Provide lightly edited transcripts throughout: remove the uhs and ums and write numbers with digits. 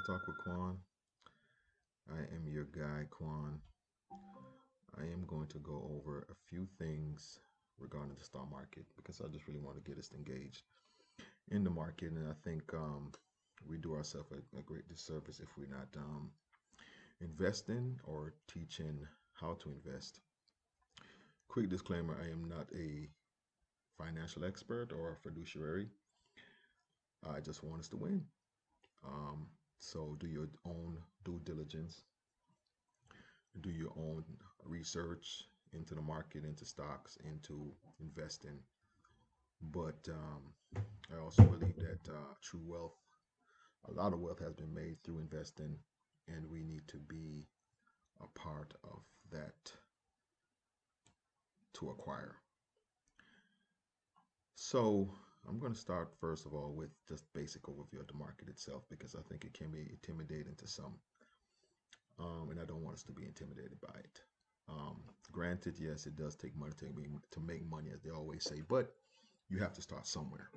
Talk with Quan. I am your guy, Quan. I am going to go over a few things regarding the stock market because I just really want to get us engaged in the market. And I think we do ourselves a great disservice if we're not investing or teaching how to invest. Quick disclaimer, I am not a financial expert or a fiduciary. I just want us to win. Um, so do your own due diligence, do your own research into the market, into stocks, into investing. But I also believe that true wealth, a lot of wealth has been made through investing, and we need to be a part of that to acquire. So I'm going to start first of all with just basic overview of the market itself because I think it can be intimidating to some, and I don't want us to be intimidated by it. Um, Granted, yes, it does take money to make money, as they always say, but you have to start somewhere,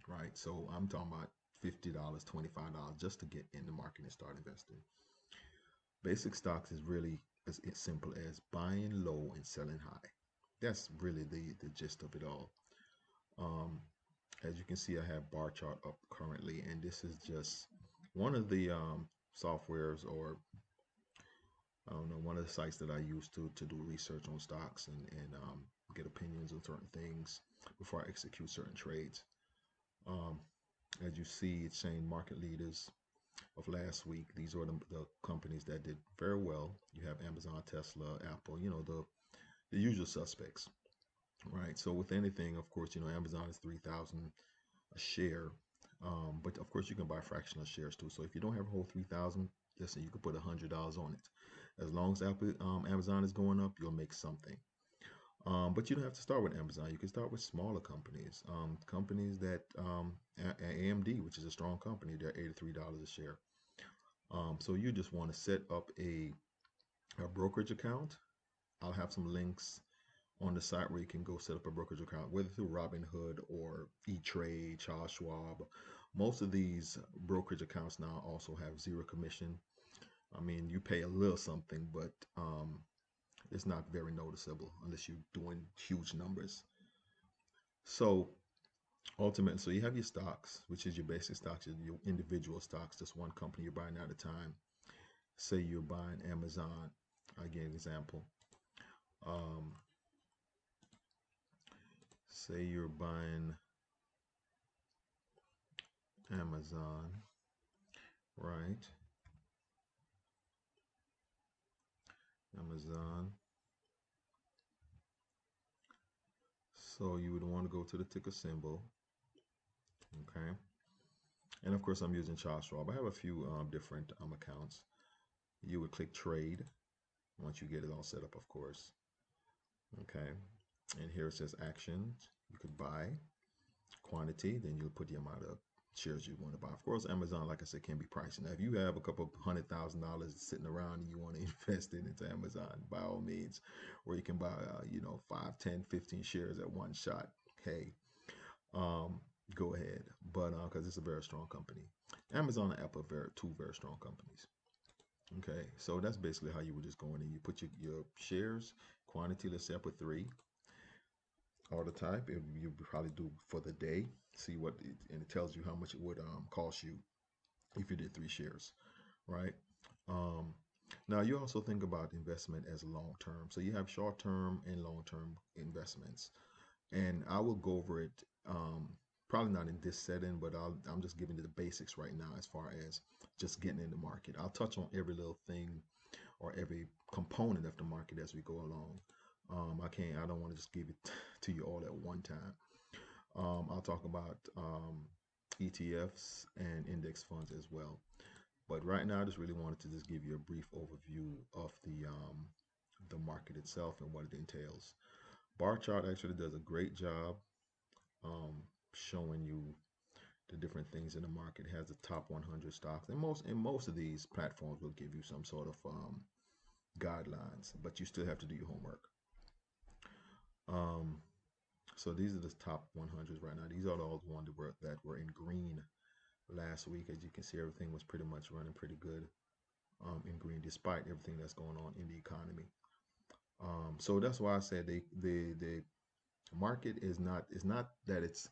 right? So I'm talking about $50, $25 just to get in the market and start investing. Basic stocks is really as simple as buying low and selling high. That's really the gist of it all. Um, as you can see, I have bar chart up currently, and this is just one of the softwares or I don't know, one of the sites that I use to do research on stocks and get opinions on certain things before I execute certain trades. Um, as you see, it's saying market leaders of last week. These are the companies that did very well. You have Amazon, Tesla, Apple, the usual suspects, right? So with anything, of course, Amazon is 3,000 a share. But of course, you can buy fractional shares too. So if you don't have a whole 3,000, listen, you can put $100 on it. As long as Amazon is going up, you'll make something. But you don't have to start with Amazon. You can start with smaller companies, companies that AMD, which is a strong company, they're $83 a share. So you just want to set up a brokerage account. I'll have some links on the site where you can go set up a brokerage account, whether through Robinhood or E-Trade, Charles Schwab. Most of these brokerage accounts now also have zero commission. I mean, you pay a little something, but it's not very noticeable unless you're doing huge numbers. So ultimately, so you have your stocks, which is your basic stocks, your individual stocks, just one company you're buying at a time. Say you're buying Amazon. I give an example. Um, Say you're buying Amazon, right? Amazon. So you would want to go to the ticker symbol, okay? And of course, I'm using Charles Schwab. I have a few different accounts. You would click trade once you get it all set up, of course, okay? And here it says actions. You could buy quantity, then you'll put the amount of shares you want to buy. Of course, Amazon, like I said, can be pricey. Now, if you have a couple of $100,000 sitting around and you want to invest it into Amazon, by all means, or you can buy, 5, 10, 15 shares at one shot. Hey, um, go ahead. But because it's a very strong company, Amazon and Apple are two very strong companies. Okay, so that's basically how you would just go in and you put your shares quantity. Let's say I put three order type. You probably do for the day. See what and it tells you how much it would cost you if you did three shares, right? Um, Now you also think about investment as long term. So you have short term and long term investments, and I will go over it. Probably not in this setting, but I'm just giving you the basics right now as far as just getting in the market. I'll touch on every little thing or every component of the market as we go along. I don't want to just give it to you all at one time. I'll talk about ETFs and index funds as well. But right now, I just really wanted to just give you a brief overview of the market itself and what it entails. Bar chart actually does a great job um, showing you the different things in the market. It has the top 100 stocks, and most of these platforms will give you some sort of guidelines, but you still have to do your homework. Um, so these are the top 100s right now. These are all the ones that were in green last week. As you can see, everything was pretty much running pretty good in green, despite everything that's going on in the economy. So that's why I said the market is not that it's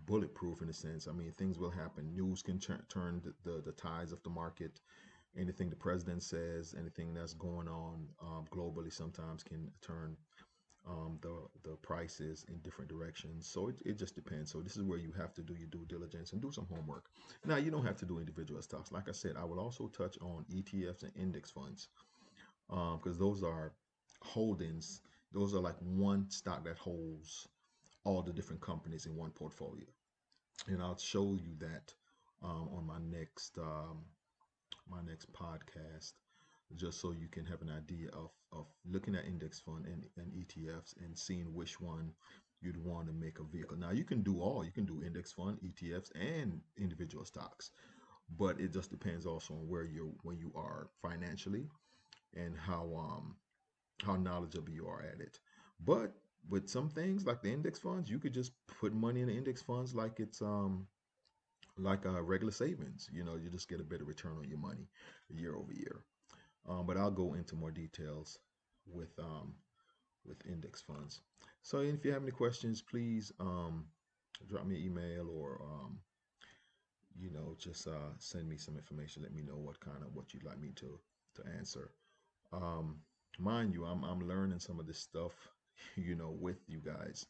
bulletproof in a sense. I mean, things will happen. News can turn the tides of the market. Anything the president says, anything that's going on globally, sometimes can turn the prices in different directions. So it just depends. So this is where you have to do your due diligence and do some homework. Now, you don't have to do individual stocks. Like I said, I will also touch on ETFs and index funds because those are holdings. Those are like one stock that holds all the different companies in one portfolio. And I'll show you that on my next podcast, just so you can have an idea of looking at index fund and ETFs and seeing which one you'd want to make a vehicle. Now you can do index fund, ETFs, and individual stocks, but it just depends also on where you are financially and how knowledgeable you are at it. But with some things like the index funds, you could just put money in the index funds like regular savings. You just get a better return on your money year over year. But I'll go into more details with with index funds. So if you have any questions, please drop me an email or just send me some information. Let me know what you'd like me to answer. Um, Mind you, I'm learning some of this stuff, with you guys.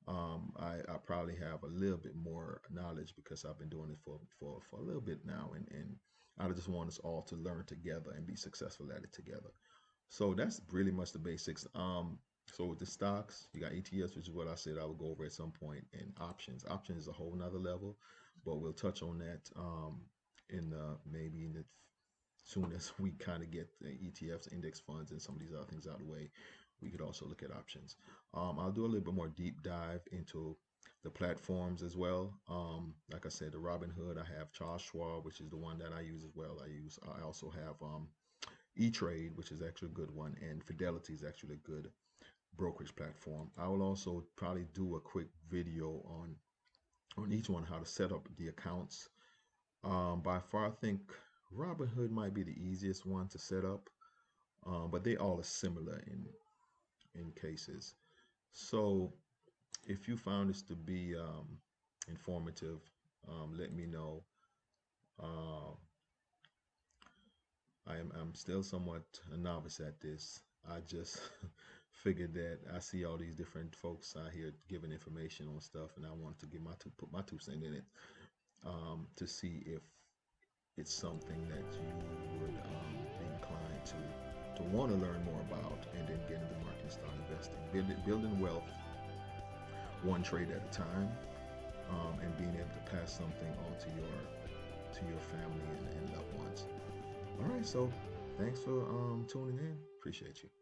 I probably have a little bit more knowledge because I've been doing it for a little bit now, and I just want us all to learn together and be successful at it together. So that's really much the basics. So with the stocks, you got ETFs, which is what I said I would go over at some point, and options. Options is a whole nother level, but we'll touch on that in maybe in the soon as we kind of get the ETFs, index funds, and some of these other things out of the way, we could also look at options. I'll do a little bit more deep dive into the platforms as well. Like I said, the Robinhood, I have Charles Schwab, which is the one that I use as well. I also have E-Trade, which is actually a good one, and Fidelity is actually a good brokerage platform. I will also probably do a quick video on each one, how to set up the accounts. By far, I think Robinhood might be the easiest one to set up, but they all are similar in cases. So if you found this to be informative, let me know. Uh, I'm still somewhat a novice at this. I just figured that I see all these different folks out here giving information on stuff, and I wanted to put my 2 cents in it to see if it's something that you would be inclined to want to learn more about, and then get into the market and start investing, building wealth one trade at a time, and being able to pass something on to your family and loved ones. All right, so thanks for tuning in. Appreciate you.